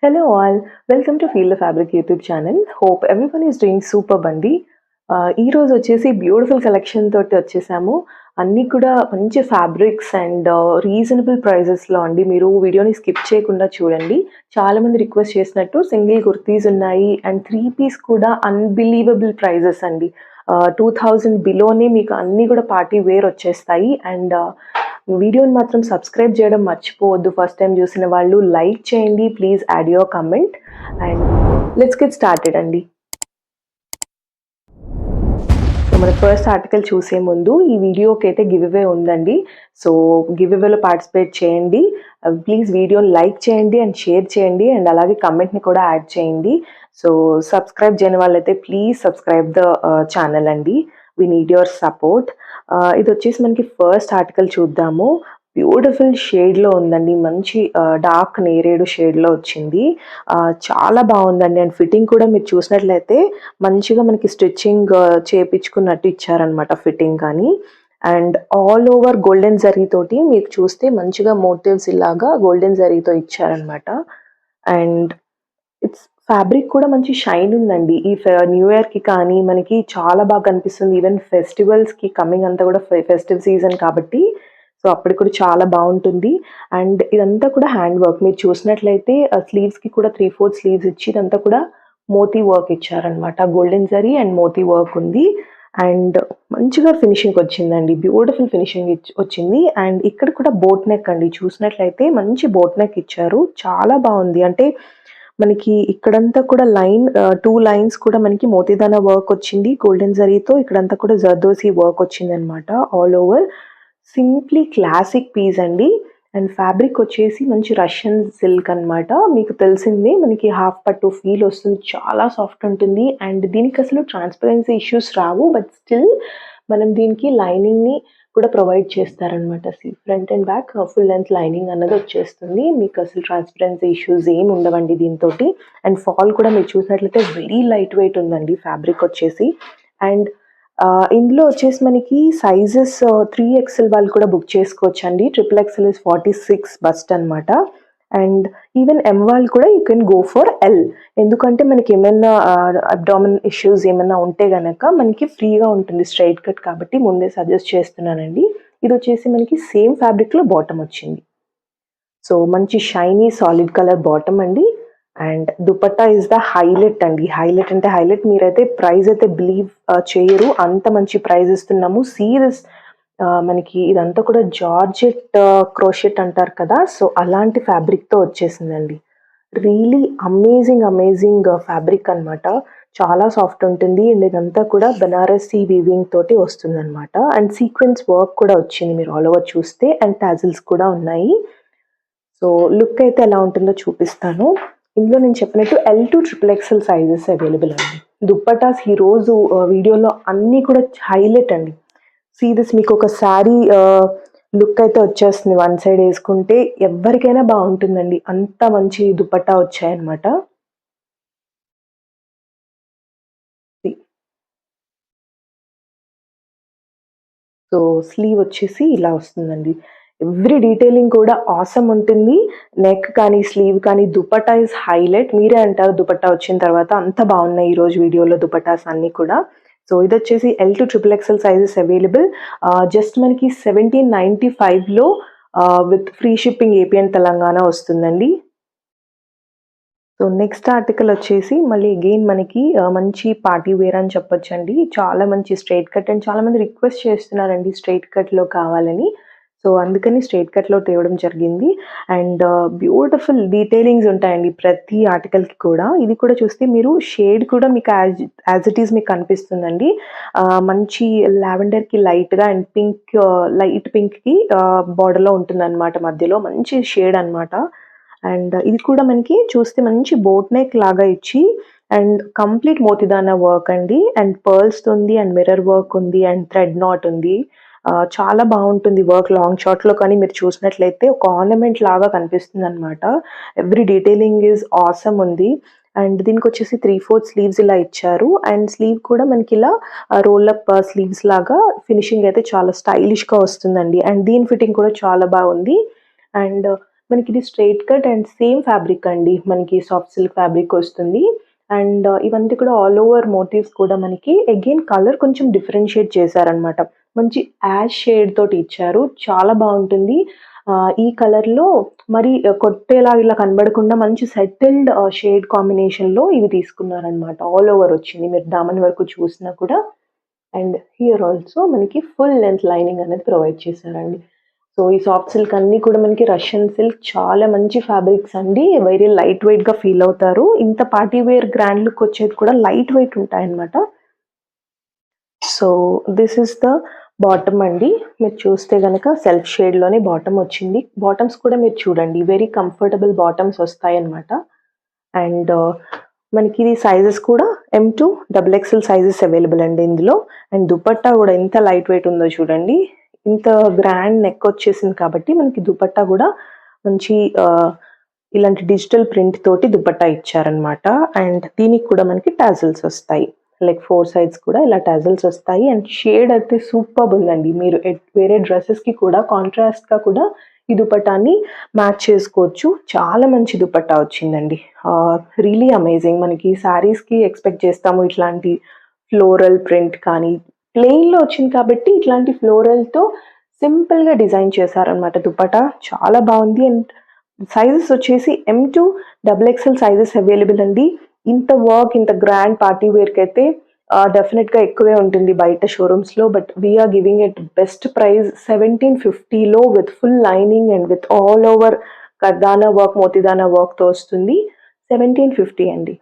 Hello all, welcome to Feel the Fabric YouTube channel. Hope everyone is doing super బండి. ఈ రోజు వచ్చేసి beautiful collection తోటి వచ్చేసాము. అన్నీ కూడా మంచి ఫ్యాబ్రిక్స్ అండ్ రీజనబుల్ ప్రైజెస్లో అండి. మీరు వీడియోని స్కిప్ చేయకుండా చూడండి. చాలామంది రిక్వెస్ట్ చేసినట్టు సింగిల్ కుర్తీస్ ఉన్నాయి అండ్ 3 పీస్ కూడా అన్బిలీవబుల్ ప్రైజెస్ అండి. 2000 బిలోనే మీకు అన్నీ కూడా పార్టీ వేర్ వచ్చేస్తాయి. అండ్ వీడియోని మాత్రం సబ్స్క్రైబ్ చేయడం మర్చిపోవద్దు. ఫస్ట్ టైం చూసిన వాళ్ళు లైక్ చేయండి, please add your comment and let's get started అండి. సో మన ఫస్ట్ ఆర్టికల్ చూసే ముందు ఈ వీడియోకి అయితే గివ్ అవే ఉందండి. సో గివ్ అవేలో పార్టిసిపేట్ చేయండి. ప్లీజ్ వీడియోని లైక్ చేయండి అండ్ షేర్ చేయండి అండ్ అలాగే కమెంట్ని కూడా యాడ్ చేయండి. సో సబ్స్క్రైబ్ చేయని వాళ్ళైతే ప్లీజ్ సబ్స్క్రైబ్ ద ఛానల్ అండి. We need your support. ఇది వచ్చేసి మనకి ఫస్ట్ ఆర్టికల్ చూద్దాము. బ్యూటిఫుల్ షేడ్లో ఉందండి, మంచి డార్క్ నేరేడు షేడ్లో వచ్చింది. చాలా బాగుందండి అండ్ ఫిట్టింగ్ కూడా మీరు చూసినట్లయితే మంచిగా మనకి స్టిచ్చింగ్ చేయించుకున్నట్టు ఇచ్చారనమాట ఫిట్టింగ్ కానీ. And all over golden zari తోటి మీకు చూస్తే మంచిగా మోటివ్స్ ఇలాగా గోల్డెన్ జరీతో ఇచ్చారనమాట. అండ్ ఇట్స్ ఫ్యాబ్రిక్ కూడా మంచి షైన్ ఉందండి. ఈ న్యూ ఇయర్కి కానీ మనకి చాలా బాగా కనిపిస్తుంది. ఈవెన్ ఫెస్టివల్స్కి కమింగ్ అంతా కూడా ఫెస్టివ్ సీజన్ కాబట్టి సో అప్పటికి కూడా చాలా బాగుంటుంది. అండ్ ఇదంతా కూడా హ్యాండ్ వర్క్ మీరు చూసినట్లయితే స్లీవ్స్కి కూడా 3/4 స్లీవ్స్ ఇచ్చి ఇదంతా కూడా మోతీ వర్క్ ఇచ్చారనమాట. గోల్డెన్ జరీ అండ్ మోతీ వర్క్ ఉంది. అండ్ మంచిగా ఫినిషింగ్ వచ్చిందండి, బ్యూటిఫుల్ ఫినిషింగ్ వచ్చింది. అండ్ ఇక్కడ కూడా బోట్ నెక్ అండి, చూసినట్లయితే మంచి బోట్ నెక్ ఇచ్చారు, చాలా బాగుంది. అంటే మనకి ఇక్కడంతా కూడా లైన్ 2 లైన్స్ కూడా మనకి మోతీదానా వర్క్ వచ్చింది గోల్డెన్ జరీతో. ఇక్కడంతా కూడా జర్దోసి వర్క్ వచ్చింది అనమాట all over. Simply classic piece అండి. అండ్ ఫ్యాబ్రిక్ వచ్చేసి మంచి రష్యన్ సిల్క్ అనమాట. మీకు తెలిసిందే మనకి హాఫ్ పట్టు ఫీల్ వస్తుంది, చాలా సాఫ్ట్ ఉంటుంది. అండ్ దీనికి అసలు transparency issues Rao, but still మనం దీనికి లైనింగ్ని కూడా ప్రొవైడ్ చేస్తారనమాట. Front and back full length lining అన్నది వచ్చేస్తుంది. మీకు అసలు ట్రాన్స్పరెన్సీ ఇష్యూస్ ఏమి ఉండవండి దీంతో. అండ్ ఫాల్ కూడా మీరు చూసినట్లయితే వెరీ లైట్ వెయిట్ ఉందండి ఫ్యాబ్రిక్ వచ్చేసి. అండ్ ఇందులో వచ్చేసి మనకి సైజెస్ 3XL వాళ్ళు కూడా బుక్ చేసుకోవచ్చు అండి. XXL ఇస్ 46 బస్ట్ అనమాట. అండ్ ఈవెన్ ఎం వాళ్ళు కూడా you can go for L. ఎందుకంటే మనకి ఏమైనా అబ్డామిన్ ఇష్యూస్ ఏమైనా ఉంటే గనక మనకి ఫ్రీగా ఉంటుంది, స్ట్రైట్ కట్ కాబట్టి ముందే సజెస్ట్ చేస్తున్నానండి. ఇది వచ్చేసి మనకి సేమ్ ఫ్యాబ్రిక్లో బాటమ్ వచ్చింది. సో మంచి షైనీ సాలిడ్ కలర్ బాటమ్ అండి. And dupatta is the highlight అండి. హైలైట్ అంటే హైలైట్. మీరైతే ప్రైస్ అయితే బిలీవ్ చేయరు, అంత మంచి ప్రైస్ ఇస్తున్నాము. సీరియస్ మనకి ఇదంతా కూడా జార్జెట్ క్రోషెట్ అంటారు కదా, సో అలాంటి ఫ్యాబ్రిక్తో వచ్చేసిందండి. రియలీ అమేజింగ్ ఫ్యాబ్రిక్ అనమాట. చాలా సాఫ్ట్ ఉంటుంది. అండ్ ఇదంతా కూడా బనారసీ వీవింగ్ తోటి వస్తుంది అనమాట. అండ్ సీక్వెన్స్ వర్క్ కూడా వచ్చింది మీరు ఆల్ ఓవర్ చూస్తే. అండ్ టాజిల్స్ కూడా ఉన్నాయి. సో లుక్ అయితే ఎలా ఉంటుందో చూపిస్తాను. ఇందులో నేను చెప్పినట్టు L to XXL sizes available అండి. దుప్పటాస్ ఈ రోజు వీడియోలో అన్నీ కూడా హైలైట్ అండి. సీరియస్ మీకు ఒక శారీ లుక్ అయితే వచ్చేస్తుంది వన్ సైడ్ వేసుకుంటే, ఎవరికైనా బాగుంటుందండి. అంత మంచి దుపట్టా వచ్చాయన్నమాట. సో స్లీవ్ వచ్చేసి ఇలా వస్తుందండి. ఎవ్రీ డీటెయిలింగ్ కూడా ఆసమ్ ఉంటుంది. నెక్ కానీ స్లీవ్ కానీ దుపట్టా ఇస్ హైలైట్. మీరే అంటారు దుపట్టా వచ్చిన తర్వాత అంత బాగున్నాయి ఈరోజు వీడియోలో దుపట్టాస్ అన్నీ కూడా. సో ఇది వచ్చేసి L to XXL sizes available. Just మనకి 1795లో with free shipping AP and Telangana వస్తుందండి. సో నెక్స్ట్ ఆర్టికల్ వచ్చేసి మళ్ళీ అగైన్ మనకి మంచి పార్టీ వేర్ అని చెప్పొచ్చండి. చాలా మంచి స్ట్రైట్ కట్ అండ్ చాలామంది రిక్వెస్ట్ చేస్తున్నారండి స్ట్రైట్ కట్లో కావాలని. సో అందుకని స్ట్రైట్ కట్లో తేవడం జరిగింది. అండ్ బ్యూటిఫుల్ డీటెయిలింగ్స్ ఉంటాయండి ప్రతి ఆర్టికల్కి కూడా. ఇది కూడా చూస్తే మీరు షేడ్ కూడా మీకు యాజ్ ఇట్ ఈస్ మీకు కనిపిస్తుందండి. మంచి లావెండర్కి లైట్గా అండ్ పింక్ లైట్ పింక్కి బార్డర్లో ఉంటుందన్నమాట, మధ్యలో మంచి షేడ్ అనమాట. అండ్ ఇది కూడా మనకి చూస్తే మంచి బోట్ నెక్ లాగా ఇచ్చి అండ్ కంప్లీట్ మోతిదానా వర్క్ అండి. అండ్ పర్ల్స్ ఉంది అండ్ మిర్రర్ వర్క్ ఉంది అండ్ థ్రెడ్ నాట్ ఉంది. చాలా బాగుంటుంది వర్క్. లాంగ్ షార్ట్లో కానీ మీరు చూసినట్లయితే ఒక ఆర్నమెంట్ లాగా కనిపిస్తుంది అనమాట. ఎవ్రీ డీటెయిలింగ్ ఈజ్ ఆసమ్ ఉంది. అండ్ దీనికి వచ్చేసి 3/4 స్లీవ్స్ ఇలా ఇచ్చారు. అండ్ స్లీవ్ కూడా మనకి ఇలా రోల్ అప్ స్లీవ్స్ లాగా ఫినిషింగ్ అయితే చాలా స్టైలిష్గా వస్తుందండి. అండ్ దీని ఫిట్టింగ్ కూడా చాలా బాగుంది. అండ్ మనకి ఇది straight cut and same fabric అండి, మనకి సాఫ్ట్ సిల్క్ ఫ్యాబ్రిక్ వస్తుంది. అండ్ ఇవంతా కూడా ఆల్ ఓవర్ మోటివ్స్ కూడా మనకి అగైన్ కలర్ కొంచెం డిఫరెన్షియేట్ చేశారనమాట. మంచి యాష్ షేడ్ తోటి ఇచ్చారు, చాలా బాగుంటుంది. ఈ కలర్లో మరి కొట్టేలా ఇలా కనబడకుండా మంచి సెటిల్డ్ షేడ్ కాంబినేషన్లో ఇవి తీసుకున్నారనమాట. ఆల్ ఓవర్ వచ్చింది, మీరు దామన్ వరకు చూసినా కూడా. అండ్ హియర్ ఆల్సో మనకి ఫుల్ లెంత్ లైనింగ్ అనేది ప్రొవైడ్ చేశారండి. సో ఈ సాఫ్ట్ సిల్క్ అన్నీ కూడా మనకి రష్యన్ సిల్క్, చాలా మంచి ఫ్యాబ్రిక్స్ అండి, వెరీ లైట్ వెయిట్గా ఫీల్ అవుతారు. ఇంత పార్టీ వేర్ గ్రాండ్ లుక్ వచ్చేది కూడా లైట్ వెయిట్ ఉంటాయన్నమాట. So this is the bottom అండి, మీరు చూస్తే కనుక సెల్ఫ్ షేడ్లోనే బాటమ్ వచ్చింది. బాటమ్స్ కూడా మీరు చూడండి, వెరీ కంఫర్టబుల్ బాటమ్స్ వస్తాయి అన్నమాట. అండ్ మనకి ఇది సైజెస్ కూడా M2 XXL సైజెస్ అవైలబుల్ అండి ఇందులో. అండ్ దుపట్టా కూడా ఎంత లైట్ వెయిట్ ఉందో చూడండి, ఇంత గ్రాండ్ నెక్ వచ్చేసింది కాబట్టి మనకి దుపట్టా కూడా మంచి ఇలాంటి డిజిటల్ ప్రింట్ తోటి దుపట్టా ఇచ్చారనమాట. అండ్ దీనికి కూడా మనకి టాజిల్స్ వస్తాయి, లైక్ 4 సైడ్స్ కూడా ఇలా టాజిల్స్ వస్తాయి. అండ్ షేడ్ అయితే సూపర్ ఉందండి, మీరు వేరే డ్రెస్సెస్కి కూడా కాంట్రాస్ట్గా కూడా ఈ దుపట్టాని మ్యాచ్ చేసుకోవచ్చు. చాలా మంచి దుపట్టా వచ్చిందండి, రియలీ అమేజింగ్. మనకి శారీస్కి ఎక్స్పెక్ట్ చేస్తాము ఇట్లాంటి ఫ్లోరల్ ప్రింట్, కానీ ప్లెయిన్లో వచ్చింది కాబట్టి ఇట్లాంటి ఫ్లోరల్తో సింపుల్గా డిజైన్ చేశారనమాట. దుపట్టా చాలా బాగుంది. అండ్ సైజెస్ వచ్చేసి M2 XXL సైజెస్ అవైలబుల్ అండి. ఇంత వర్క్, ఇంత గ్రాండ్ పార్టీ వేర్కి అయితే డెఫినెట్గా ఎక్కువే ఉంటుంది బయట షోరూమ్స్లో. But we are giving it best price 1750లో with full lining and with all over కర్దానా వర్క్, మోతిదానా వర్క్తో వస్తుంది. 1750 అండి.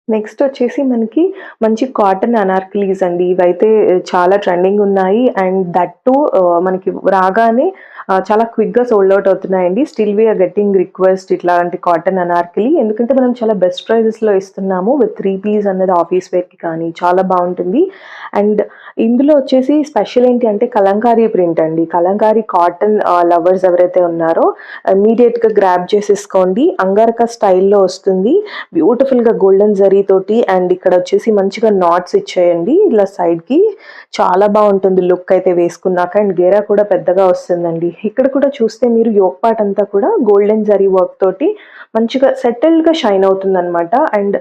నెక్స్ట్ వచ్చేసి మనకి మంచి కాటన్ అనార్కలీస్ అండి, ఇవైతే చాలా ట్రెండింగ్ ఉన్నాయి. అండ్ దట్ టు మనకి రాగానే చాలా క్విక్గా సోల్డ్ అవుట్ అవుతున్నాయండి. స్టిల్ వీఆర్ గెట్టింగ్ రిక్వెస్ట్ ఇట్లాంటి కాటన్ అనార్కలి, ఎందుకంటే మనం చాలా బెస్ట్ ప్రైజెస్లో ఇస్తున్నాము. విత్ 3 పీస్ అన్నది ఆఫీస్ వేర్కి కానీ చాలా బాగుంటుంది. అండ్ ఇందులో వచ్చేసి స్పెషల్ ఏంటి అంటే కలంకారీ ప్రింట్ అండి. కలంకారీ కాటన్ లవర్స్ ఎవరైతే ఉన్నారో ఇమీడియట్గా గ్రాబ్ చేసేసుకోండి. అంగారక స్టైల్లో వస్తుంది, బ్యూటిఫుల్గా గోల్డెన్ జరీ తోటి. అండ్ ఇక్కడ వచ్చేసి మంచిగా నాట్స్ ఇచ్చేయండి ఇలా సైడ్కి, చాలా బాగుంటుంది లుక్ అయితే వేసుకున్నాక. అండ్ గేరా కూడా పెద్దగా వస్తుందండి. ఇక్కడ కూడా చూస్తే మీరు యోక్ పార్ట్ అంతా కూడా గోల్డెన్ జరీ వర్క్ తోటి మంచిగా సెటిల్డ్గా షైన్ అవుతుంది అనమాట. అండ్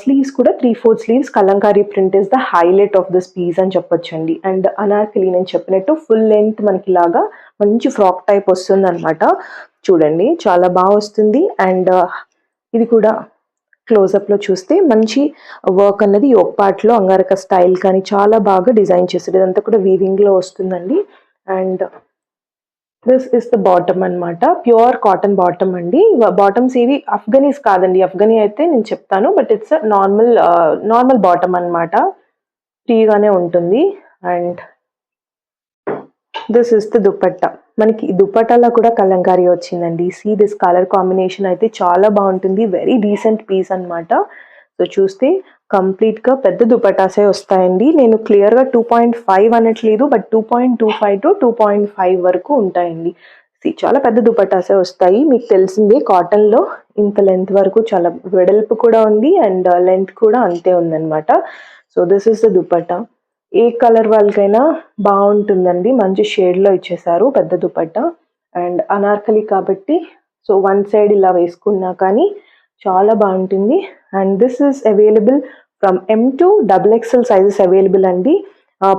స్లీవ్స్ కూడా 3/4 sleeves kalamkari print is the highlight of this piece అని చెప్పొచ్చండి. అండ్ అనార్కలి నేను చెప్పినట్టు ఫుల్ లెంత్ మనకి లాగా మంచి ఫ్రాక్ టైప్ వస్తుంది అనమాట. చూడండి చాలా బాగా వస్తుంది. అండ్ ఇది కూడా క్లోజప్లో చూస్తే మంచి వర్క్ అన్నది యోక్ పార్ట్లో అంగారక స్టైల్ కానీ చాలా బాగా డిజైన్ చేస్తారు. ఇదంతా కూడా వీవింగ్లో వస్తుందండి. And this is the bottom అనమాట, ప్యూర్ కాటన్ బాటమ్ అండి. బాటమ్స్ ఇవి అఫ్ఘనీస్ కాదండి, అఫ్ఘనీ అయితే నేను చెప్తాను, బట్ ఇట్స్ నార్మల్ బాటమ్ అనమాట, ఫ్రీగానే ఉంటుంది. And this is the dupatta, మనకి దుపట్టాలో కూడా కలంకారీ వచ్చిందండి. సీ దిస్ కలర్ కాంబినేషన్ అయితే చాలా బాగుంటుంది, వెరీ డీసెంట్ పీస్ అనమాట. సో చూస్తే కంప్లీట్గా పెద్ద దుపట్టాసే వస్తాయండి. నేను క్లియర్గా 2.5 అనట్లేదు, బట్ 2.25 to 2.5 వరకు ఉంటాయండి. చాలా పెద్ద దుపట్టాసే వస్తాయి. మీకు తెలిసిందే కాటన్లో ఇంత లెంత్ వరకు చాలా వెడల్పు కూడా ఉంది అండ్ లెంత్ కూడా అంతే ఉందన్నమాట. So this is the dupatta, A colour వాళ్ళకైనా బాగుంటుందండి, మంచి షేడ్లో ఇచ్చేసారు పెద్ద దుపట్టా. అండ్ అనార్కలి కాబట్టి సో వన్ సైడ్ ఇలా వేసుకున్నా కానీ చాలా బాగుంటుంది. And this is available from M2 XXL sizes available అండి.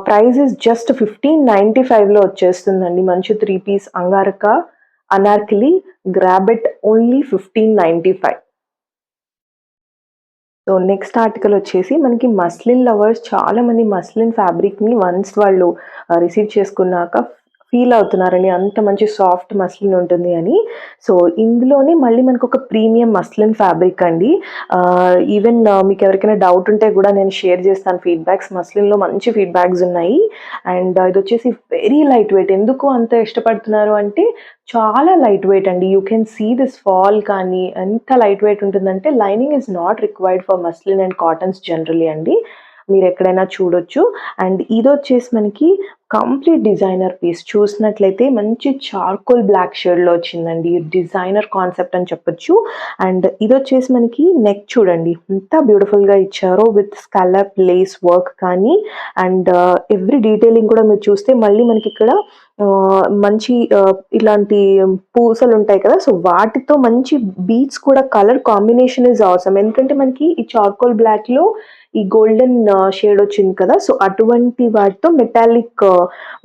ప్రైస్ ఇస్ జస్ట్ 1595లో వచ్చేస్తుందండి. మంచి 3 పీస్ అంగారక Anarkali, grab it only 1595. So next article వచ్చేసి మనకి మస్లిన్ లవర్స్ చాలా మంది మస్లిన్ ఫ్యాబ్రిక్ని వన్స్ వాళ్ళు రిసీవ్ చేసుకున్నాక ఫీల్ అవుతున్నారని, అంత మంచి సాఫ్ట్ మస్లిన్ ఉంటుంది అని. సో ఇందులోనే మళ్ళీ మనకు ఒక ప్రీమియం మస్లిన్ ఫ్యాబ్రిక్ అండి. ఈవెన్ మీకు ఎవరికైనా డౌట్ ఉంటే కూడా నేను షేర్ చేస్తాను ఫీడ్బ్యాక్స్, మస్లిన్లో మంచి ఫీడ్బ్యాక్స్ ఉన్నాయి. అండ్ ఇది వచ్చేసి వెరీ లైట్ వెయిట్. ఎందుకు అంత ఇష్టపడుతున్నారు అంటే చాలా లైట్ వెయిట్ అండి. You can see this fall, కానీ ఎంత లైట్ వెయిట్ ఉంటుందంటే lining is not required for muslin and cottons generally అండి. మీరు ఎక్కడైనా చూడొచ్చు. అండ్ ఇది వచ్చేసి మనకి కంప్లీట్ డిజైనర్ పీస్. చూసినట్లయితే మంచి చార్కోల్ బ్లాక్ షేడ్లో వచ్చిందండి. డిజైనర్ కాన్సెప్ట్ అని చెప్పొచ్చు. అండ్ ఇది వచ్చేసి మనకి నెక్ చూడండి ఎంత బ్యూటిఫుల్గా ఇచ్చారో విత్ స్కాలప్ లేస్ వర్క్ కానీ అండ్ ఎవ్రీ డీటెయిలింగ్ కూడా మీరు చూస్తే మళ్ళీ మనకి ఇక్కడ మంచి ఇలాంటి పూసలు ఉంటాయి కదా, సో వాటితో మంచి బీట్స్ కూడా కలర్ కాంబినేషన్ ఇస్ అవసరం. ఎందుకంటే మనకి ఈ చార్కోల్ బ్లాక్ లో ఈ గోల్డెన్ షేడ్ వచ్చింది కదా, సో అటువంటి వాటితో మెటాలిక్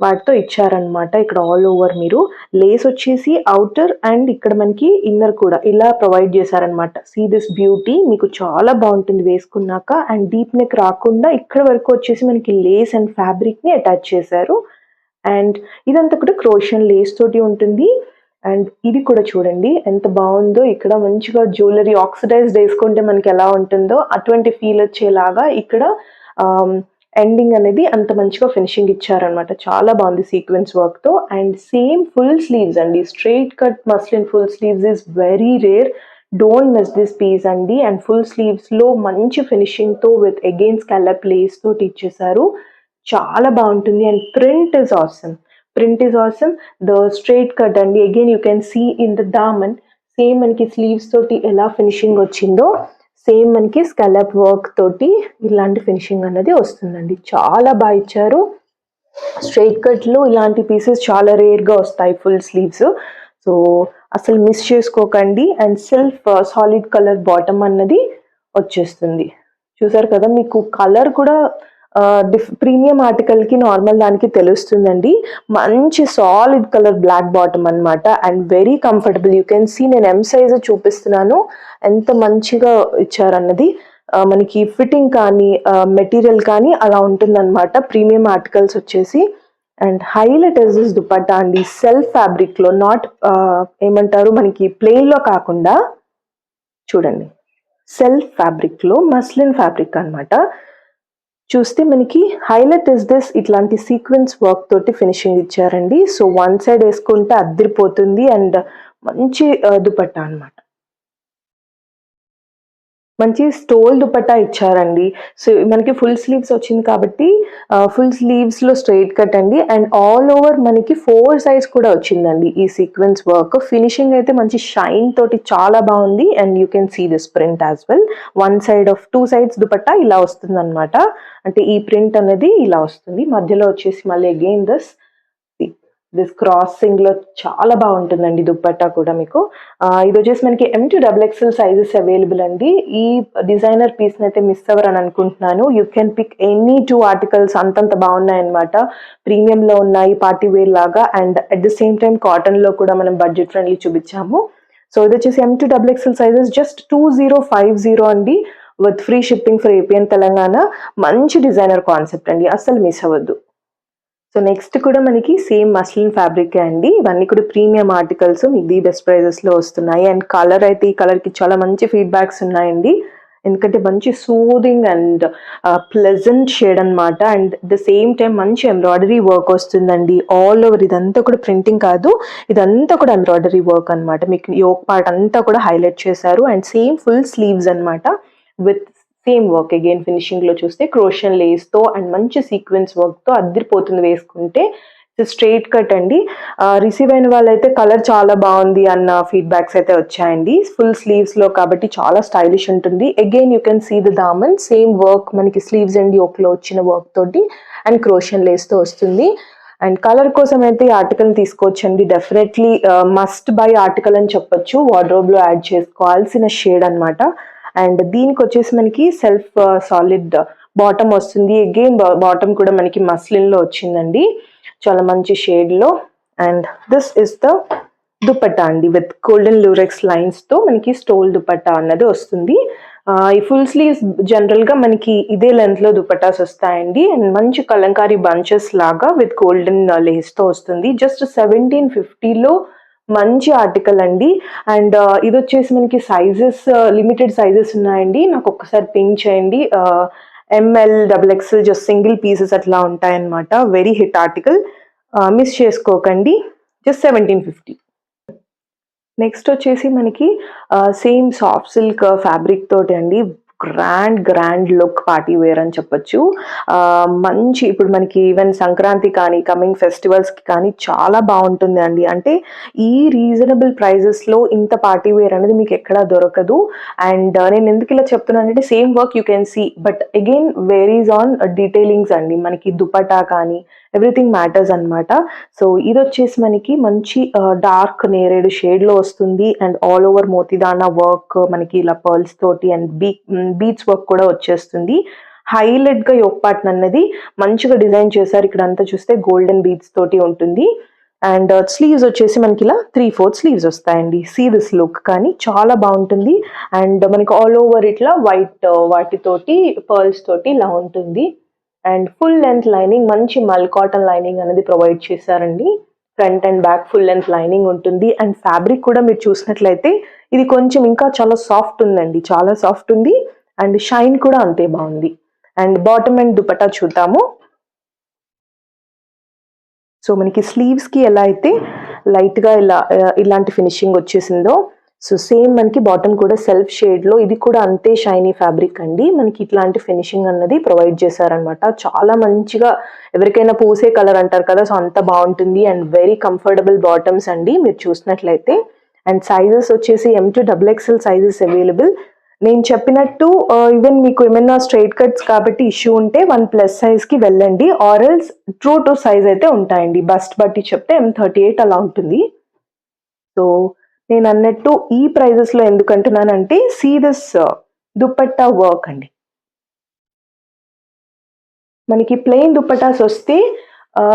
వాటితో ఇచ్చారనమాట. ఇక్కడ ఆల్ ఓవర్ మీరు లేస్ వచ్చేసి అవుటర్ అండ్ ఇక్కడ మనకి ఇన్నర్ కూడా ఇలా ప్రొవైడ్ చేశారనమాట. సీ దిస్ బ్యూటీ, మీకు చాలా బాగుంటుంది వేసుకున్నాక. అండ్ డీప్ నెక్ రాకుండా ఇక్కడ వరకు వచ్చేసి మనకి లేస్ అండ్ ఫ్యాబ్రిక్ ని అటాచ్ చేశారు. అండ్ ఇదంతా కూడా క్రోషియన్ లేస్ తోటి ఉంటుంది. అండ్ ఇది కూడా చూడండి ఎంత బాగుందో. ఇక్కడ మంచిగా జ్యువెలరీ ఆక్సిడైజ్డ్ వేసుకుంటే మనకి ఎలా ఉంటుందో అటువంటి ఫీల్ వచ్చేలాగా ఇక్కడ ఎండింగ్ అనేది అంత మంచిగా ఫినిషింగ్ ఇచ్చారనమాట. చాలా బాగుంది సీక్వెన్స్ వర్క్ తో. అండ్ సేమ్ ఫుల్ స్లీవ్స్ అండి, straight cut muslin full sleeves is very rare. Don't miss this piece అండి. అండ్ ఫుల్ స్లీవ్స్ లో మంచి ఫినిషింగ్ తో విత్ అగైన్ స్కాలప్ లేస్ తోటి ఇచ్చేసారు. చాలా బాగుంటుంది. And print is awesome. The straight cut అండి, again you can see in the దామన్ సేమ్ మనకి స్లీవ్స్ తోటి ఎలా ఫినిషింగ్ వచ్చిందో సేమ్ మనకి స్కాలప్ వర్క్ తోటి ఇలాంటి ఫినిషింగ్ అన్నది వస్తుందండి. చాలా బాగా ఇచ్చారు. స్ట్రైట్ కట్ లో ఇలాంటి పీసెస్ చాలా రేర్ గా వస్తాయి ఫుల్ స్లీవ్స్, సో అసలు మిస్ చేసుకోకండి. And self solid colour bottom అన్నది వచ్చేస్తుంది. చూసారు కదా, మీకు కలర్ కూడా ప్రీమియం ఆర్టికల్ కి నార్మల్ దానికి తెలుస్తుందండి. మంచి సాలిడ్ కలర్ బ్లాక్ బాటమ్ అనమాట. And very comfortable. You can see నేను ఎం సైజ్ చూపిస్తున్నాను ఎంత మంచిగా ఇచ్చారన్నది. మనకి ఫిట్టింగ్ కానీ మెటీరియల్ కానీ అలా ఉంటుందన్నమాట ప్రీమియం ఆర్టికల్స్ వచ్చేసి. And highlight is this dupatta అండి, సెల్ఫ్ ఫ్యాబ్రిక్ లో, నాట్ ఏమంటారు మనకి ప్లెయిన్ లో కాకుండా చూడండి సెల్ఫ్ ఫ్యాబ్రిక్ లో మస్లిన్ ఫ్యాబ్రిక్ అన్నమాట. చూస్తే మనకి హైలైట్ ఇస్ దిస్ ఇట్లాంటి సీక్వెన్స్ వర్క్ తోటి ఫినిషింగ్ ఇచ్చారండి. సో వన్ సైడ్ వేసుకుంటే అద్దరిపోతుంది. అండ్ మంచి దుపట్టా అన్నమాట. మంచి స్టోల్ దుపట్టా ఇచ్చారండి. సో మనకి ఫుల్ స్లీవ్స్ వచ్చింది కాబట్టి ఫుల్ స్లీవ్స్ లో స్ట్రైట్ కట్ అండి. అండ్ ఆల్ ఓవర్ మనకి 4 సైడ్స్ కూడా వచ్చిందండి ఈ సీక్వెన్స్ వర్క్. ఫినిషింగ్ అయితే మంచి షైన్ తోటి చాలా బాగుంది. And you can see this print as well. One side of 2 sides dupatta ఇలా వస్తుంది అనమాట. అంటే ఈ ప్రింట్ అనేది ఇలా వస్తుంది. మధ్యలో వచ్చేసి మళ్ళీ అగైన్ దిస్ క్రాసింగ్ లో చాలా బాగుంటుందండి దుపట్టా కూడా మీకు. ఇది వచ్చేసి మనకి M2XXL సైజెస్ అవైలబుల్ అండి. ఈ డిజైనర్ పీస్ అయితే మిస్ అవ్వరు అని అనుకుంటున్నాను. You can pick any 2 articles, అంతంత బాగున్నాయి అనమాట. ప్రీమియం లో ఉన్నాయి పార్టీ వేర్ లాగా. And at the same time cotton లో కూడా మనం బడ్జెట్ ఫ్రెండ్లీ చూపించాము. సో ఇది వచ్చేసి M2XXL సైజెస్ జస్ట్ 2050 అండి, with free shipping for AP and Telangana. మంచి డిజైనర్ కాన్సెప్ట్ అండి, అస్సలు మిస్ అవ్వద్దు. సో నెక్స్ట్ కూడా మనకి సేమ్ మస్లిన్ ఫ్యాబ్రిక్ అండి. ఇవన్నీ కూడా ప్రీమియం ఆర్టికల్స్, మీకు ది బెస్ట్ ప్రైజెస్ లో వస్తున్నాయి. అండ్ కలర్ అయితే ఈ కలర్ కి చాలా మంచి ఫీడ్బ్యాక్స్ ఉన్నాయండి. ఎందుకంటే మంచి సూదింగ్ అండ్ ప్లెజెంట్ షేడ్ అనమాట. అండ్ ద సేమ్ టైం మంచి ఎంబ్రాయిడరీ వర్క్ వస్తుందండి ఆల్ ఓవర్. ఇదంతా కూడా ప్రింటింగ్ కాదు, ఇదంతా కూడా ఎంబ్రాయిడరీ వర్క్ అనమాట. మీకు యోక్ పార్ట్ అంతా కూడా హైలైట్ చేశారు. అండ్ సేమ్ ఫుల్ స్లీవ్స్ అనమాట with same work. Again finishing లో చూస్తే క్రోషియన్ లేస్ తో అండ్ మంచి సీక్వెన్స్ వర్క్ తో అద్దరిపోతుంది వేసుకుంటే. స్ట్రైట్ కట్ అండి. రిసీవ్ అయిన వాళ్ళైతే కలర్ చాలా బాగుంది అన్న ఫీడ్బ్యాక్స్ అయితే వచ్చాయండి. ఫుల్ స్లీవ్స్ లో కాబట్టి చాలా స్టైలిష్ ఉంటుంది. Again you can see the దామన్ సేమ్ వర్క్ మనకి స్లీవ్స్ అండ్ యోక్ లో వచ్చిన వర్క్ తోటి అండ్ క్రోషియన్ లేస్ తో వస్తుంది. అండ్ కలర్ కోసం అయితే ఈ ఆర్టికల్ తీసుకోవచ్చండి. డెఫినెట్లీ మస్ట్ బై ఆర్టికల్ అని చెప్పొచ్చు. వార్డ్రోబ్ లో యాడ్ చేసుకోవాల్సిన షేడ్ అనమాట. అండ్ దీనికి వచ్చేసి మనకి సెల్ఫ్ సాలిడ్ బాటమ్ వస్తుంది. అగైన్ బాటమ్ కూడా మనకి మస్లిన్ లో వచ్చిందండి, చాలా మంచి షేడ్ లో. And this is the dupatta అండి విత్ గోల్డెన్ లూరెక్స్ లైన్స్ తో మనకి స్టోల్ దుపట్టా అన్నది వస్తుంది. ఈ ఫుల్ స్లీవ్స్ జనరల్ గా మనకి ఇదే లెంత్ లో దుపట్టాస్ వస్తాయండి. అండ్ మంచి కలంకారీ బంచెస్ లాగా విత్ గోల్డెన్ లేస్ తో వస్తుంది. జస్ట్ 1750లో మంచి ఆర్టికల్ అండి. అండ్ ఇది వచ్చేసి మనకి సైజెస్ లిమిటెడ్ సైజెస్ ఉన్నాయండి. నాకు ఒక్కసారి పింక్ చేయండి. ML XXL just single pieces అట్లా ఉంటాయన్నమాట. వెరీ హిట్ ఆర్టికల్, మిస్ చేసుకోకండి. జస్ట్ 1750. నెక్స్ట్ వచ్చేసి మనకి సేమ్ సాఫ్ట్ సిల్క్ ఫ్యాబ్రిక్ తోటి అండి. గ్రాండ్ లుక్ పార్టీ వేర్ అని చెప్పొచ్చు. మంచి ఇప్పుడు మనకి ఈవెన్ సంక్రాంతి కానీ కమింగ్ ఫెస్టివల్స్కి కానీ చాలా బాగుంటుంది అండి. అంటే ఈ రీజనబుల్ ప్రైజెస్లో ఇంత పార్టీ వేర్ అనేది మీకు ఎక్కడా దొరకదు. అండ్ నేను ఎందుకు ఇలా చెప్తున్నానంటే same work you can see, but again varies on detailings అండి. మనకి దుపట్టా కానీ ఎవ్రీథింగ్ మ్యాటర్స్ అనమాట. సో ఇది వచ్చేసి మనకి మంచి డార్క్ నేరేడు షేడ్లో వస్తుంది అండ్ ఆల్ ఓవర్ మోతిదానా వర్క్ మనకి ఇలా పర్ల్స్ తోటి అండ్ బీట్స్ వర్క్ కూడా వచ్చేస్తుంది. హైలైట్ గా యోక్ పార్ట్ అన్నది మంచిగా డిజైన్ చేశారు. ఇక్కడ అంతా చూస్తే గోల్డెన్ బీట్స్ తోటి ఉంటుంది. అండ్ స్లీవ్స్ వచ్చేసి మనకి ఇలా 3/4 స్లీవ్స్ వస్తాయండి. సీ దిస్ లుక్ కానీ చాలా బాగుంటుంది. అండ్ మనకి ఆల్ ఓవర్ ఇట్లా వైట్ వాటితోటి పర్ల్స్ తోటి ఇలా ఉంటుంది. అండ్ ఫుల్ లెంత్ లైనింగ్, మంచి మల్ కాటన్ లైనింగ్ అనేది ప్రొవైడ్ చేశారండి. Front and back full length lining ఉంటుంది. అండ్ ఫ్యాబ్రిక్ కూడా మీరు చూసినట్లయితే ఇది కొంచెం ఇంకా చాలా సాఫ్ట్ ఉందండి, చాలా సాఫ్ట్ ఉంది. అండ్ షైన్ కూడా అంతే బాగుంది. అండ్ బాటమ్ అండ్ దుపట్టా చూద్దాము. సో మనకి స్లీవ్స్ కి ఎలా అయితే లైట్ గా ఇలాంటి ఫినిషింగ్ వచ్చేసిందో, సో సేమ్ మనకి బాటమ్ కూడా సెల్ఫ్ షేడ్ లో ఇది కూడా అంతే షైనీ ఫ్యాబ్రిక్ అండి. మనకి ఇట్లాంటి ఫినిషింగ్ అన్నది ప్రొవైడ్ చేశారనమాట. చాలా మంచిగా, ఎవరికైనా పూసే కలర్ అంటారు కదా, సో అంత బాగుంటుంది. అండ్ వెరీ కంఫర్టబుల్ బాటమ్స్ అండి మీరు చూసినట్లయితే. అండ్ సైజెస్ వచ్చేసి M to XXL sizes available. నేను చెప్పినట్టు ఈవెన్ మీకు ఏమైనా స్ట్రైట్ కట్స్ కాబట్టి ఇష్యూ ఉంటే 1+ సైజ్ కి వెళ్ళండి, ఆరల్స్ ట్రూ టు సైజ్ అయితే ఉంటాయండి. బస్ట్ బట్టి చెప్తే M38 అలా ఉంటుంది. సో నేను అన్నట్టు ఈ ప్రైజెస్ లో ఎందుకు అంటున్నానంటే సీ దిస్ దుపట్టా వర్క్ అండి. మనకి ప్లెయిన్ దుపట్టాస్ వస్తే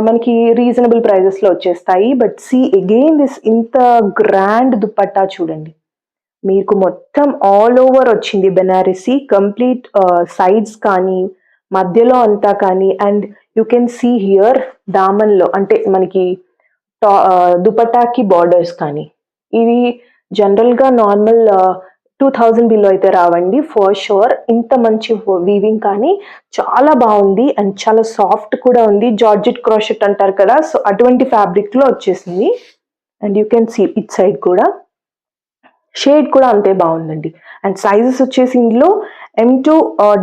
మనకి రీజనబుల్ ప్రైజెస్ లో వచ్చేస్తాయి. బట్ సీ అగైన్ దిస్ ఇంత గ్రాండ్ దుపట్టా చూడండి. మీకు మొత్తం ఆల్ ఓవర్ వచ్చింది బెనారసీ, కంప్లీట్ సైడ్స్ కానీ మధ్యలో అంతా కానీ. And you can see here దామన్లో అంటే మనకి దుపట్టాకి బార్డర్స్ కానీ ఇవి జనరల్గా నార్మల్ 2000 బిలో అయితే రావండి ఫర్ షూర్. ఇంత మంచి వీవింగ్ కానీ చాలా బాగుంది. అండ్ చాలా సాఫ్ట్ కూడా ఉంది. జార్జెట్ క్రోషెట్ అంటారు కదా, సో అటువంటి ఫ్యాబ్రిక్లో వచ్చేసింది. And you can see it side కూడా షేడ్ కూడా అంతే బాగుందండి. అండ్ సైజెస్ వచ్చేసి ఇందులో M to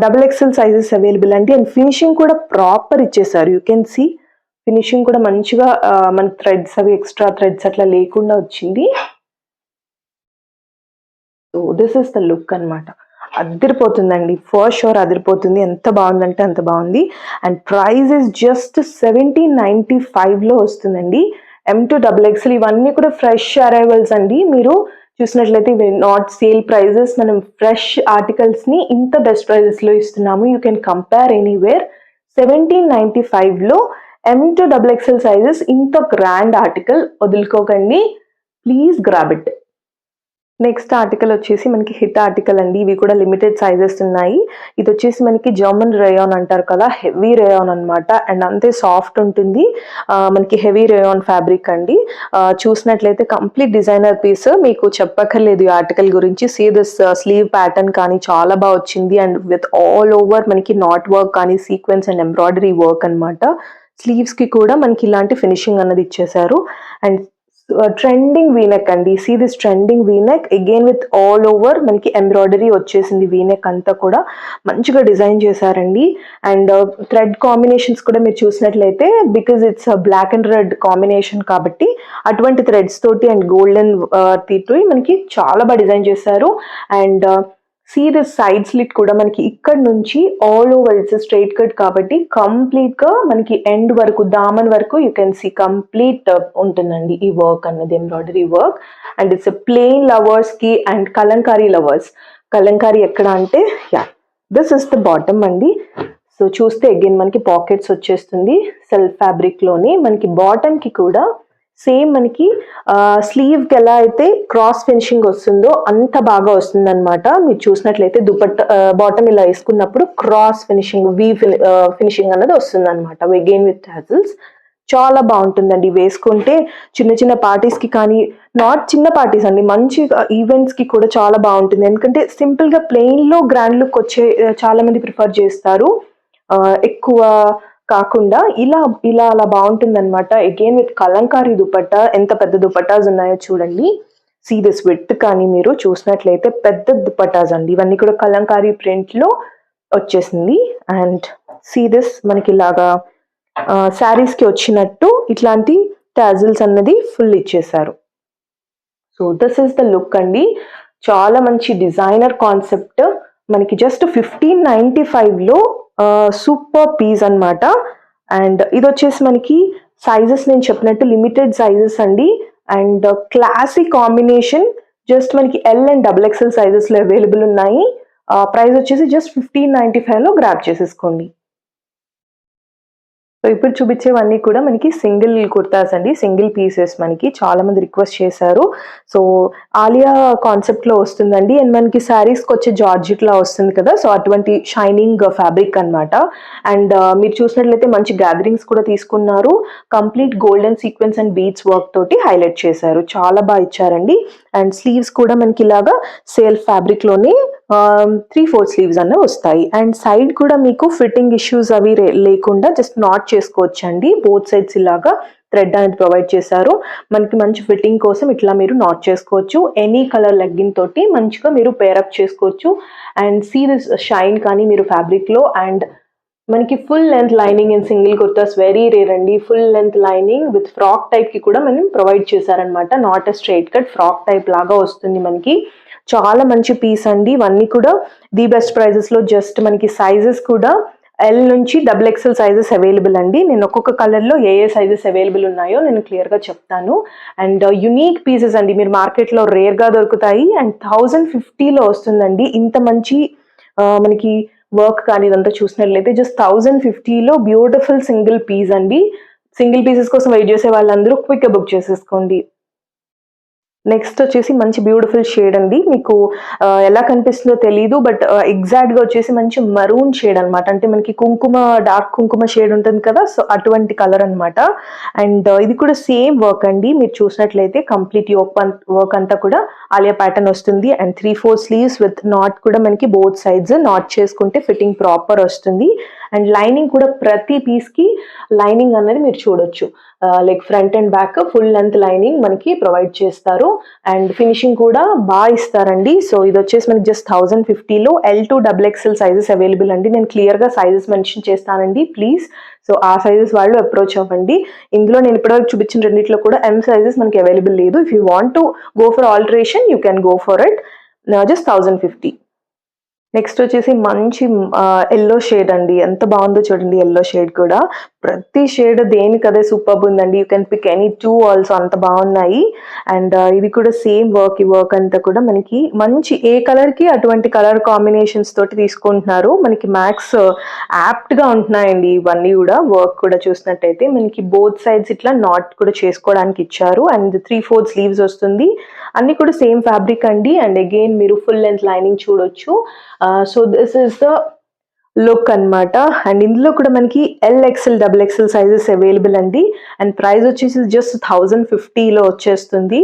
XXL sizes available అండి. అండ్ ఫినిషింగ్ కూడా ప్రాపర్ ఇచ్చేసారు. యూ కెన్ సీ ఫినిషింగ్ కూడా మంచిగా మన థ్రెడ్స్ అవి ఎక్స్ట్రా థ్రెడ్స్ అట్లా లేకుండా వచ్చింది. So this is the look అనమాట. అదిరిపోతుందండి, ఫర్ షూర్ అదిరిపోతుంది. ఎంత బాగుందంటే అంత బాగుంది. అండ్ ప్రైస్ ఇస్ జస్ట్ 1795లో వస్తుందండి. M to XXL ఇవన్నీ కూడా ఫ్రెష్ అరైవల్స్ అండి. మీరు చూసినట్లయితే ఇవి నాట్ సేల్ ప్రైజెస్. మనం ఫ్రెష్ ఆర్టికల్స్ ని ఇంత బెస్ట్ ప్రైజెస్ లో ఇస్తున్నాము. You can compare anywhere. 1795లో M to XXL సైజెస్, ఇంత గ్రాండ్ ఆర్టికల్ వదులుకోకండి, please grab it. Next article వచ్చేసి మనకి హిట్ ఆర్టికల్ అండి. ఇవి కూడా లిమిటెడ్ సైజెస్ ఉన్నాయి. ఇది వచ్చేసి మనకి జర్మన్ రేయాన్ అంటారు కదా, హెవీ రేయాన్ అనమాట. అండ్ అంతే సాఫ్ట్ ఉంటుంది. మనకి హెవీ రేయాన్ ఫ్యాబ్రిక్ అండి. చూసినట్లయితే కంప్లీట్ డిజైనర్ పీస్, మీకు చెప్పక్కర్లేదు ఈ ఆర్టికల్ గురించి. సీ దిస్ స్లీవ్ ప్యాటర్న్ కానీ చాలా బాగా వచ్చింది. అండ్ విత్ ఆల్ ఓవర్ మనకి నాట్ వర్క్ కానీ సీక్వెన్స్ అండ్ ఎంబ్రాయిడరీ వర్క్ అనమాట. స్లీవ్స్ కి కూడా మనకి ఇలాంటి ఫినిషింగ్ అన్నది ఇచ్చేసారు. అండ్ ట్రెండింగ్ వీనెక్ అండి. See this trending V neck again with all over మనకి ఎంబ్రాయిడరీ వచ్చేసింది. వీనెక్ అంతా కూడా మంచిగా డిజైన్ చేశారండి. అండ్ థ్రెడ్ కాంబినేషన్స్ కూడా మీరు చూసినట్లయితే, because it's black and red combination కాబట్టి అటువంటి థ్రెడ్స్ తోటి అండ్ గోల్డెన్ తోటి మనకి చాలా బాగా డిజైన్ చేశారు. And see this side slit కూడా మనకి ఇక్కడ నుంచి all over it's straight cut కాబట్టి కంప్లీట్ గా మనకి ఎండ్ వరకు దామన్ వరకు యూ కెన్ సీ కంప్లీట్ ఉంటుందండి ఈ వర్క్ అన్నది, embroidery work. And it's plain lovers కి అండ్ కలంకారీ లవర్స్. కలంకారీ ఎక్కడ అంటే దిస్ ఇస్ ద బాటమ్ అండి. సో చూస్తే అగైన్ మనకి పాకెట్స్ వచ్చేస్తుంది సెల్ఫ్ ఫ్యాబ్రిక్ లోని. మనకి బాటమ్ కి కూడా సేమ్ మనకి స్లీవ్ కి ఎలా అయితే క్రాస్ ఫినిషింగ్ వస్తుందో అంత బాగా వస్తుంది అనమాట. మీరు చూసినట్లయితే దుపట్టా బాటమ్ ఇలా వేసుకున్నప్పుడు క్రాస్ ఫినిషింగ్ ఫినిషింగ్ అన్నది వస్తుంది అనమాట, అగైన్ విత్ టాజిల్స్. చాలా బాగుంటుందండి వేసుకుంటే. చిన్న చిన్న పార్టీస్ కి కానీ, నాట్ చిన్న పార్టీస్ అండి, మంచి ఈవెంట్స్ కి కూడా చాలా బాగుంటుంది. ఎందుకంటే సింపుల్ గా ప్లెయిన్ లో గ్రాండ్ లుక్ వచ్చే చాలా మంది ప్రిఫర్ చేస్తారు, ఎక్కువ కాకుండా ఇలా అలా బాగుంటుంది అనమాట. Again with Kalamkari dupatta. ఎంత పెద్ద దుపట్టాస్ ఉన్నాయో చూడండి. సీ దిస్ విత్ కానీ మీరు చూసినట్లయితే పెద్ద దుపట్టాస్ అండి, ఇవన్నీ కూడా కలంకారీ ప్రింట్లో వచ్చేసింది. అండ్ సీ దిస్ మనకి ఇలాగా శారీస్కి వచ్చినట్టు ఇట్లాంటి టాజిల్స్ అన్నది ఫుల్ ఇచ్చేసారు. So this is the look అండి, చాలా మంచి డిజైనర్ కాన్సెప్ట్. మనకి జస్ట్ 1595లో సూపర్ పీస్ అన్నమాట. అండ్ ఇది వచ్చేసి మనకి సైజెస్ నేను చెప్పినట్టు లిమిటెడ్ సైజెస్ అండి. అండ్ క్లాసిక్ కాంబినేషన్, జస్ట్ మనకి ఎల్ అండ్ XXL సైజెస్లో అవైలబుల్ ఉన్నాయి. ప్రైస్ వచ్చేసి జస్ట్ 1595లో గ్రాబ్ చేసేసుకోండి. సో ఇప్పుడు చూపించేవన్నీ కూడా మనకి సింగిల్ కుర్తాస్ అండి, సింగిల్ పీసెస్. మనకి చాలా మంది రిక్వెస్ట్ చేశారు. సో ఆలియా కాన్సెప్ట్లో వస్తుందండి. అండ్ మనకి శారీస్కి వచ్చే జార్జెట్లా వస్తుంది కదా, సో అటువంటి షైనింగ్ ఫ్యాబ్రిక్ అన్నమాట. అండ్ మీరు చూసినట్లయితే మంచి గ్యాదరింగ్స్ కూడా తీసుకున్నారు. Complete golden sequence and beads work తోటి హైలైట్ చేశారు, చాలా బాగా ఇచ్చారండి. అండ్ స్లీవ్స్ కూడా మనకి ఇలాగా సేల్ ఫ్యాబ్రిక్లోనే 3/4 స్లీవ్స్ అన్నీ వస్తాయి. అండ్ సైడ్ కూడా మీకు ఫిట్టింగ్ ఇష్యూస్ అవి లేకుండా జస్ట్ నాట్ చేసుకోవచ్చండి. బోత్ సైడ్స్ ఇలాగా థ్రెడ్ అనేది ప్రొవైడ్ చేశారు. మనకి మంచి ఫిట్టింగ్ కోసం ఇట్లా మీరు నాట్ చేసుకోవచ్చు. ఎనీ కలర్ లెగ్గిన్ తోటి మంచిగా మీరు పేరప్ చేసుకోవచ్చు. అండ్ సీ దిస్ షైన్ కానీ మీరు ఫ్యాబ్రిక్లో. అండ్ మనకి full length lining in single kurtas very rare అండి. Full length lining with frock టైప్కి కూడా మనం ప్రొవైడ్ చేశారనమాట. Not a straight cut, frock type లాగా వస్తుంది మనకి. చాలా మంచి పీస్ అండి. ఇవన్నీ కూడా ది బెస్ట్ ప్రైజెస్లో. జస్ట్ మనకి సైజెస్ కూడా ఎల్ నుంచి XXL సైజెస్ అవైలబుల్ అండి. నేను ఒక్కొక్క కలర్లో ఏ సైజెస్ అవైలబుల్ ఉన్నాయో నేను క్లియర్గా చెప్తాను. అండ్ యునీక్ పీసెస్ అండి, మీరు మార్కెట్లో రేర్గా దొరుకుతాయి. అండ్ 1050లో వస్తుందండి. ఇంత మంచి మనకి వర్క్ కానీ ఇదంతా చూసినట్లయితే జస్ట్ 1050లో బ్యూటిఫుల్ సింగిల్ పీస్ అండి. సింగిల్ పీసెస్ కోసం వెయిట్ చేసే వాళ్ళందరూ క్విక్గా బుక్ చేసేసుకోండి. నెక్స్ట్ వచ్చేసి మంచి బ్యూటిఫుల్ షేడ్ అండి. మీకు ఎలా కనిపిస్తుందో తెలీదు, బట్ ఎగ్జాక్ట్గా వచ్చేసి మంచి మరూన్ షేడ్ అనమాట. అంటే మనకి కుంకుమ, డార్క్ కుంకుమ షేడ్ ఉంటుంది కదా, సో అటువంటి కలర్ అనమాట. అండ్ ఇది కూడా సేమ్ వర్క్ అండి. మీరు చూసినట్లయితే కంప్లీట్ వర్క్ అంతా కూడా ఆలియా ప్యాటర్న్ వస్తుంది. అండ్ 3/4 స్లీవ్స్ విత్ నాట్ కూడా మనకి బోత్ సైడ్స్ నాట్ చేసుకుంటే ఫిట్టింగ్ ప్రాపర్ వస్తుంది. అండ్ లైనింగ్ కూడా ప్రతి పీస్కి లైనింగ్ అనేది మీరు చూడొచ్చు. Like front and back full length lining మనకి ప్రొవైడ్ చేస్తారు. అండ్ ఫినిషింగ్ కూడా బాగా ఇస్తారండి. సో ఇది వచ్చేసి మనకి జస్ట్ 1050లో L to XXL sizes available అండి. నేను క్లియర్గా సైజెస్ మెన్షన్ చేస్తానండి, ప్లీజ్. సో ఆ సైజెస్ వాళ్ళు అప్రోచ్ అవ్వండి. ఇందులో నేను ఇప్పటివరకు చూపించిన రెండిట్లో కూడా M సైజెస్ మనకి అవైలబుల్ లేదు. If you want to go for alteration you can go for it. Just 1050. Next వచ్చేసి మంచి ఎల్లో షేడ్ అండి. ఎంత బాగుందో చూడండి. ఎల్లో షేడ్ కూడా ప్రతి షేడ్ దేనికదే సూపర్ ఉందండి. You can pick any 2 also, అంత బాగున్నాయి. అండ్ ఇది కూడా సేమ్ వర్క్. ఈ వర్క్ అంతా కూడా మనకి మంచి ఏ కలర్కి అటువంటి కలర్ కాంబినేషన్స్ తోటి తీసుకుంటున్నారు. మనకి మ్యాక్స్ యాప్ట్గా ఉంటున్నాయండి ఇవన్నీ కూడా. వర్క్ కూడా చూసినట్టయితే మనకి బోత్ సైడ్స్ ఇట్లా నాట్ కూడా చేసుకోవడానికి ఇచ్చారు. అండ్ 3/4 స్లీవ్స్ వస్తుంది. అన్ని కూడా సేమ్ ఫ్యాబ్రిక్ అండి. అండ్ అగైన్ మీరు ఫుల్ లెంత్ లైనింగ్ చూడొచ్చు. So this is the look అన్నమాట. అండ్ ఇందులో కూడా మనకి LXL XXL సైజెస్ అవైలబుల్ అండి. అండ్ ప్రైస్ వచ్చేసి జస్ట్ 1050లో వచ్చేస్తుంది.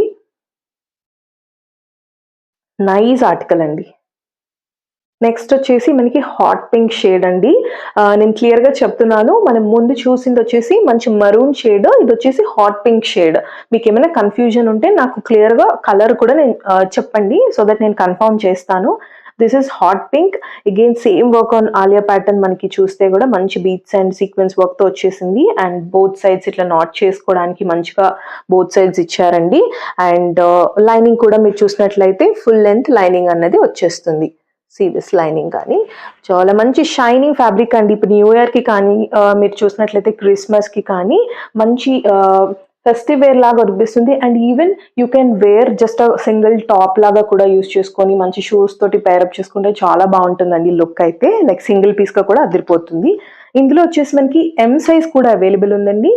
నైస్ ఆర్టికల్ అండి. నెక్స్ట్ వచ్చేసి మనకి హాట్ పింక్ షేడ్ అండి. నేను క్లియర్గా చెప్తున్నాను, మనం ముందు చూసింది వచ్చేసి మంచి మరూన్ షేడ్, ఇది వచ్చేసి హాట్ పింక్ షేడ్. మీకు ఏమైనా కన్ఫ్యూజన్ ఉంటే నాకు క్లియర్గా కలర్ కూడా నేను చెప్పండి, సో దట్ నేను కన్ఫర్మ్ చేస్తాను. This is hot pink. Again same work on Alia pattern. మనకి చూస్తే కూడా మంచి బీట్స్ అండ్ సీక్వెన్స్ వర్క్తో వచ్చేసింది. అండ్ బోత్ సైడ్స్ ఇట్లా నాట్ చేసుకోవడానికి మంచిగా బోత్ సైడ్స్ ఇచ్చారండి. అండ్ లైనింగ్ కూడా మీరు చూసినట్లయితే ఫుల్ లెంత్ లైనింగ్ అన్నది వచ్చేస్తుంది. సీ దిస్ లైనింగ్ కానీ చాలా మంచి షైనింగ్ ఫ్యాబ్రిక్ అండి. ఇప్పుడు న్యూ ఇయర్కి కానీ మీరు చూసినట్లయితే క్రిస్మస్కి కానీ మంచి ఫెస్టివ్ వేర్ లాగా అనిపిస్తుంది. And even you can wear just single top లాగా కూడా యూస్ చేసుకొని మంచి షూస్ తోటి పేరప్ చేసుకుంటే చాలా బాగుంటుందండి లుక్ అయితే. లైక్ సింగిల్ పీస్గా కూడా అదిరిపోతుంది. ఇందులో వచ్చేసి మనకి M సైజ్ కూడా అవైలబుల్ ఉందండి.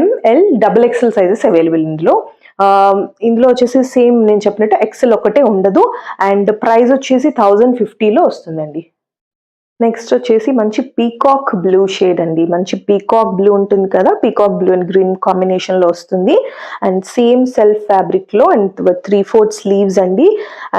ML XXL సైజెస్ అవైలబుల్ ఇందులో వచ్చేసి సేమ్ నేను చెప్పినట్టు XL ఒకటే ఉండదు. అండ్ ప్రైస్ వచ్చేసి 1050లో వస్తుందండి. నెక్స్ట్ వచ్చేసి మంచి పీకాక్ బ్లూ షేడ్ అండి. మంచి పీకాక్ బ్లూ ఉంటుంది కదా, పీకాక్ బ్లూ అండ్ గ్రీన్ కాంబినేషన్లో వస్తుంది. అండ్ సేమ్ సెల్ఫ్ ఫ్యాబ్రిక్లో అండ్ 3/4 స్లీవ్స్ అండి.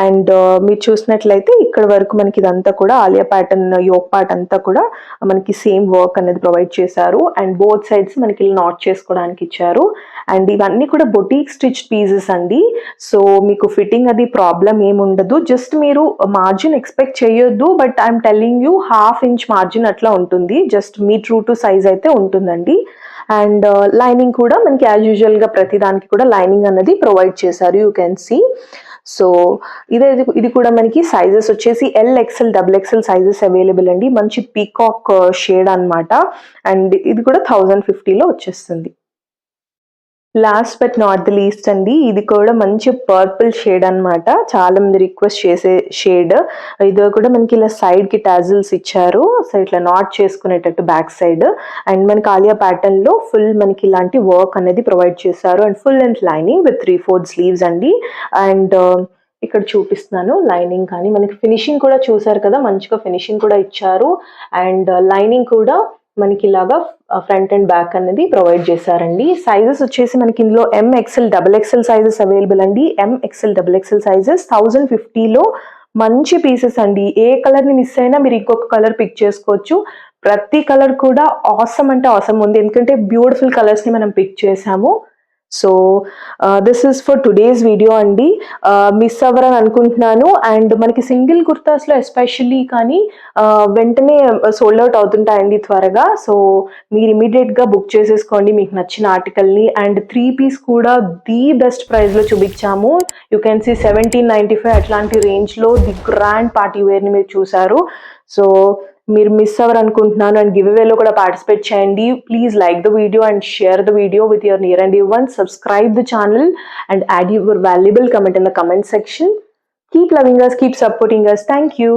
అండ్ మీరు చూసినట్లయితే ఇక్కడ వరకు మనకి ఇదంతా కూడా ఆలియా ప్యాటర్న్ యోక్ పార్ట్ అంతా కూడా మనకి సేమ్ వర్క్ అనేది ప్రొవైడ్ చేశారు. అండ్ బోత్ సైడ్స్ మనకి నాట్ చేసుకోవడానికి ఇచ్చారు. అండ్ ఇవన్నీ కూడా బొటీక్ స్టిచ్ పీసెస్ అండి. సో మీకు ఫిట్టింగ్ అది ప్రాబ్లం ఏముండదు. జస్ట్ మీరు మార్జిన్ ఎక్స్పెక్ట్ చేయొద్దు, but I'm telling you 1/2 inch margin అట్లా ఉంటుంది. Just me true to size అయితే ఉంటుందండి. అండ్ లైనింగ్ కూడా మనకి యాజ్ యూజువల్గా ప్రతి దానికి కూడా లైనింగ్ అనేది ప్రొవైడ్ చేశారు, యూ కెన్ సీ. సో ఇది కూడా మనకి సైజెస్ వచ్చేసి XL, XXL సైజెస్ అవైలబుల్ అండి. మంచి పీకాక్ షేడ్ అన్నమాట. అండ్ ఇది కూడా 1050లో వచ్చేస్తుంది. Last but not the least అండి, ఇది కూడా మంచి పర్పుల్ షేడ్ అన్నమాట. చాలా మంది రిక్వెస్ట్ చేసే షేడ్. ఇది కూడా మనకి ఇలా సైడ్ కి టాజిల్స్ ఇచ్చారు, సో ఇట్లా నాట్ చేసుకునేటట్టు బ్యాక్ సైడ్. అండ్ మనకి ఆలియా ప్యాటర్న్ లో ఫుల్ మనకి ఇలాంటి వర్క్ అనేది ప్రొవైడ్ చేశారు. And full length lining with 3/4 sleeves అండి. అండ్ ఇక్కడ చూపిస్తున్నాను లైనింగ్ కానీ మనకి ఫినిషింగ్ కూడా చూసారు కదా, మంచిగా ఫినిషింగ్ కూడా ఇచ్చారు. అండ్ లైనింగ్ కూడా మనకి ఇలాగా ఫ్రంట్ అండ్ బ్యాక్ అనేది ప్రొవైడ్ చేశారండి. సైజెస్ వచ్చేసి మనకి ఇందులో MXL, XXL సైజెస్ అవైలబుల్ అండి. MXL, XXL సైజెస్ 1050లో మంచి పీసెస్ అండి. ఏ కలర్ని మిస్ అయినా మీరు ఇంకొక కలర్ పిక్ చేసుకోవచ్చు. ప్రతి కలర్ కూడా ఆసమ్ అంటే ఆసమ్ ఉంది, ఎందుకంటే బ్యూటిఫుల్ కలర్స్ని మనం పిక్ చేసాము. So this is for today's video అండి. మిస్ అవ్వరని అనుకుంటున్నాను. అండ్ మనకి సింగిల్ కుర్తాస్లో ఎస్పెషల్లీ కానీ వెంటనే సోల్డ్ అవుట్ అవుతుంటాయండి త్వరగా. సో మీరు ఇమీడియట్గా బుక్ చేసేసుకోండి మీకు నచ్చిన ఆర్టికల్ని. అండ్ 3 పీస్ కూడా ది బెస్ట్ ప్రైస్లో చూపించాము. యూ కెన్ సీ 1795 అట్లాంటి రేంజ్లో ది గ్రాండ్ పార్టీ వేర్ని మీరు చూసారు. సో మీరు మిస్ అవ్వరు అనుకుంటున్నాను. అండ్ గివ్ అవేలో కూడా పార్టిసిపేట్ చేయండి. Please like the video and share the video with your near and dear ones. Subscribe the channel and add your valuable comment in the comment section. Keep loving us, keep supporting us. Thank you.